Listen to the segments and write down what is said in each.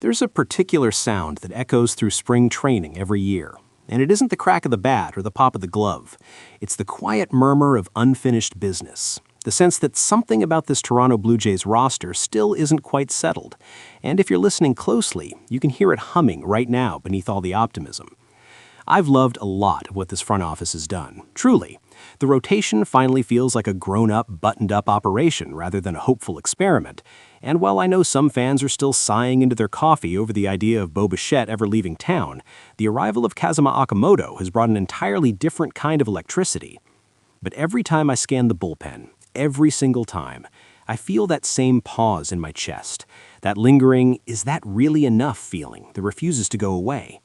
There's a particular sound that echoes through spring training every year, and it isn't the crack of the bat or the pop of the glove. It's the quiet murmur of unfinished business, the sense that something about this Toronto Blue Jays roster still isn't quite settled. And if you're listening closely, you can hear it humming right now beneath all the optimism. I've loved a lot of what this front office has done, truly. The rotation finally feels like a grown-up, buttoned-up operation rather than a hopeful experiment. And while I know some fans are still sighing into their coffee over the idea of Bo Bichette ever leaving town, the arrival of Kazuma Okamoto has brought an entirely different kind of electricity. But every time I scan the bullpen, every single time, I feel that same pause in my chest, that lingering, is that really enough feeling that refuses to go away.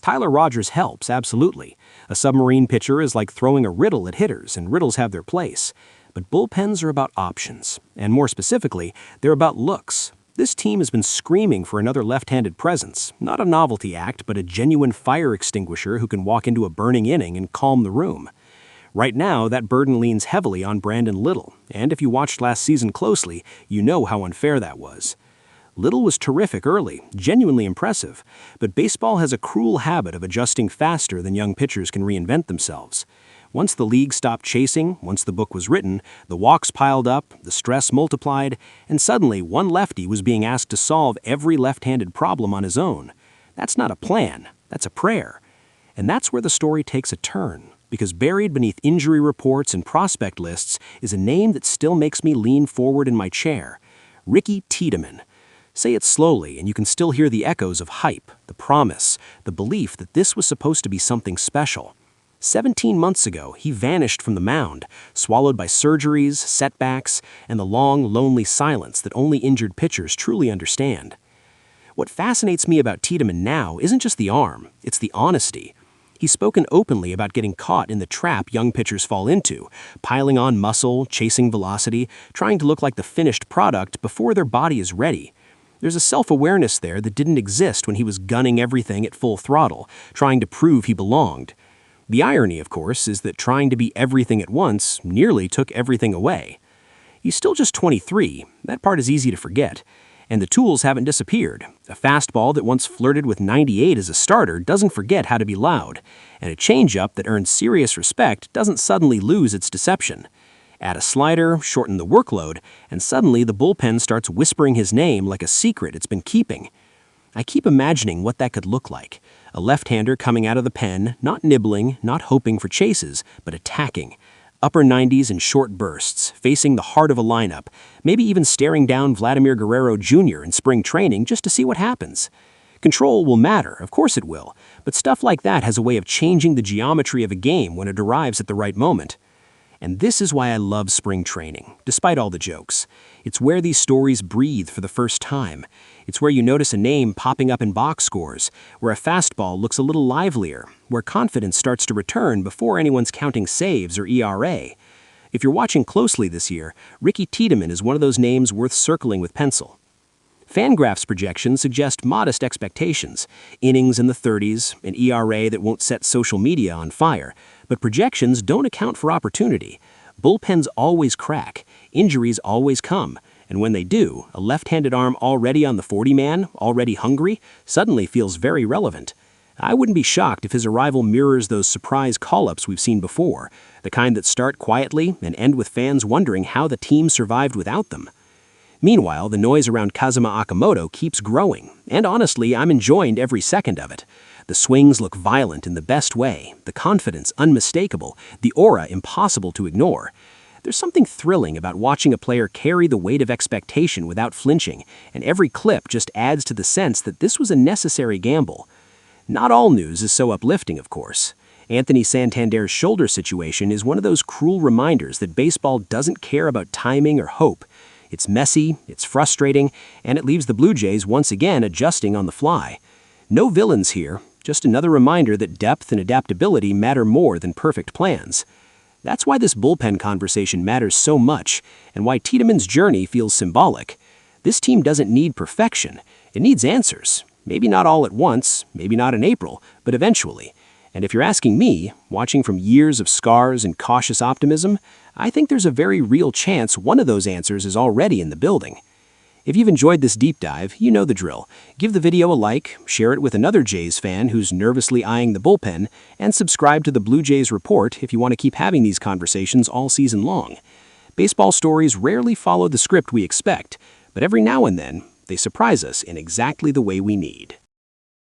Tyler Rogers helps, absolutely. A submarine pitcher is like throwing a riddle at hitters, and riddles have their place. But bullpens are about options, and more specifically, they're about looks. This team has been screaming for another left-handed presence, not a novelty act, but a genuine fire extinguisher who can walk into a burning inning and calm the room. Right now, that burden leans heavily on Brandon Little, and if you watched last season closely, you know how unfair that was. Little was terrific early, genuinely impressive, but baseball has a cruel habit of adjusting faster than young pitchers can reinvent themselves. Once the league stopped chasing, once the book was written, the walks piled up, the stress multiplied, and suddenly one lefty was being asked to solve every left-handed problem on his own. That's not a plan, that's a prayer. And that's where the story takes a turn, because buried beneath injury reports and prospect lists is a name that still makes me lean forward in my chair: Ricky Tiedemann. Say it slowly and you can still hear the echoes of hype, the promise, the belief that this was supposed to be something special. 17 months ago, he vanished from the mound, swallowed by surgeries, setbacks, and the long, lonely silence that only injured pitchers truly understand. What fascinates me about Tiedemann now isn't just the arm, it's the honesty. He's spoken openly about getting caught in the trap young pitchers fall into, piling on muscle, chasing velocity, trying to look like the finished product before their body is ready. There's a self-awareness there that didn't exist when he was gunning everything at full throttle, trying to prove he belonged. The irony, of course, is that trying to be everything at once nearly took everything away. He's still just 23, that part is easy to forget. And the tools haven't disappeared. A fastball that once flirted with 98 as a starter doesn't forget how to be loud. And a changeup that earns serious respect doesn't suddenly lose its deception. Add a slider, shorten the workload, and suddenly the bullpen starts whispering his name like a secret it's been keeping. I keep imagining what that could look like. A left-hander coming out of the pen, not nibbling, not hoping for chases, but attacking. Upper 90s in short bursts, facing the heart of a lineup, maybe even staring down Vladimir Guerrero Jr. in spring training just to see what happens. Control will matter, of course it will, but stuff like that has a way of changing the geometry of a game when it arrives at the right moment. And this is why I love spring training, despite all the jokes. It's where these stories breathe for the first time. It's where you notice a name popping up in box scores, where a fastball looks a little livelier, where confidence starts to return before anyone's counting saves or ERA. If you're watching closely this year, Ricky Tiedemann is one of those names worth circling with pencil. Fangraphs projections suggest modest expectations, innings in the 30s, an ERA that won't set social media on fire, but projections don't account for opportunity. Bullpens always crack, injuries always come, and when they do, a left-handed arm already on the 40-man, already hungry, suddenly feels very relevant. I wouldn't be shocked if his arrival mirrors those surprise call-ups we've seen before, the kind that start quietly and end with fans wondering how the team survived without them. Meanwhile, the noise around Kazuma Okamoto keeps growing, and honestly, I'm enjoying every second of it. The swings look violent in the best way, the confidence unmistakable, the aura impossible to ignore. There's something thrilling about watching a player carry the weight of expectation without flinching, and every clip just adds to the sense that this was a necessary gamble. Not all news is so uplifting, of course. Anthony Santander's shoulder situation is one of those cruel reminders that baseball doesn't care about timing or hope. It's messy, it's frustrating, and it leaves the Blue Jays once again adjusting on the fly. No villains here, just another reminder that depth and adaptability matter more than perfect plans. That's why this bullpen conversation matters so much, and why Tiedemann's journey feels symbolic. This team doesn't need perfection, it needs answers. Maybe not all at once, maybe not in April, but eventually. And if you're asking me, watching from years of scars and cautious optimism, I think there's a very real chance one of those answers is already in the building. If you've enjoyed this deep dive, you know the drill. Give the video a like, share it with another Jays fan who's nervously eyeing the bullpen, and subscribe to the Blue Jays Report if you want to keep having these conversations all season long. Baseball stories rarely follow the script we expect, but every now and then, they surprise us in exactly the way we need.